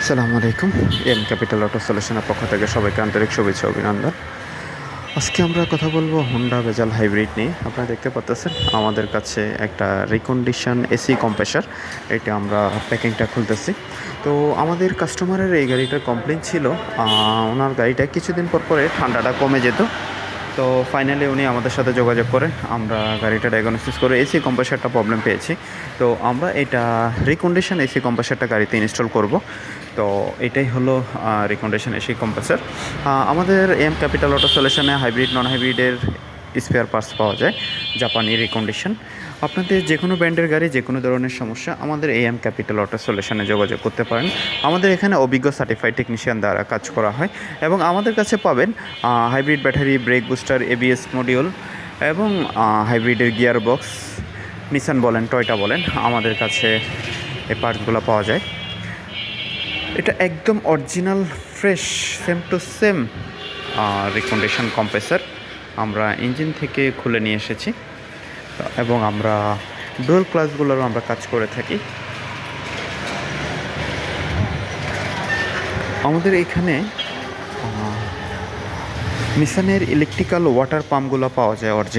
আসসালামু আলাইকুম। M capital auto সলিউশনের পক্ষ থেকে সবাইকে আন্তরিক শুভেচ্ছা অভিনন্দন। আজকে আমরা কথা বলবো হোন্ডা ভেজাল হাইব্রিড নিয়ে। আপনারা দেখতে পাচ্ছেন আমাদের কাছে একটা রিকন্ডিশন এসি কম্প্রেসার, এটা আমরা প্যাকিংটা খুলতেছি। তো আমাদের কাস্টমারের এই গাড়িটার কমপ্লেন ছিল, ওনার গাড়িটা কিছুদিন পর পরে ঠান্ডাটা কমে যেত। তো ফাইনালি উনি আমাদের সাথে যোগাযোগ করে আমরা গাড়িটা ডায়াগনোসিস করে এসি কম্প্রেসারটা প্রবলেম পেয়েছি। তো আমরা এটা রিকন্ডিশন এসি কম্প্রেসারটা গাড়িতে ইনস্টল করব। তো এটাই হলো রিকন্ডিশন এসি কম্প্রেসার। আমাদের এম ক্যাপিটাল অটো সলিউশনে হাইব্রিড নন হাইব্রিডের স্পেয়ার পার্টস পাওয়া যায়, জাপানি রিকন্ডিশন। আপনাদের যে কোনো ব্র্যান্ডের গাড়ি যে কোনো ধরনের সমস্যা আমাদের এম ক্যাপিটাল অটো সলিউশনে যোগাযোগ করতে পারেন। আমাদের এখানে অভিজ্ঞ সার্টিফাইড টেকনিশিয়ান দ্বারা কাজ করা হয় এবং আমাদের কাছে পাবেন hybrid battery, brake booster, ABS module এবং হাইব্রিডের গিয়ার বক্স। নিসান বলেন, টয়োটা বলেন, আমাদের কাছে এই পার্টসগুলো পাওয়া যায়। এটা একদম original fresh same to same recondition compressor আমরা ইঞ্জিন থেকে খুলে নিয়ে এসেছি এবং আমরা ডুয়াল ক্লাসগুলোরও আমরা কাজ করে থাকি। আমাদের এখানে নিসানের ইলেকট্রিক্যাল ওয়াটার পাম্পগুলো পাওয়া যায় অরিজিনাল।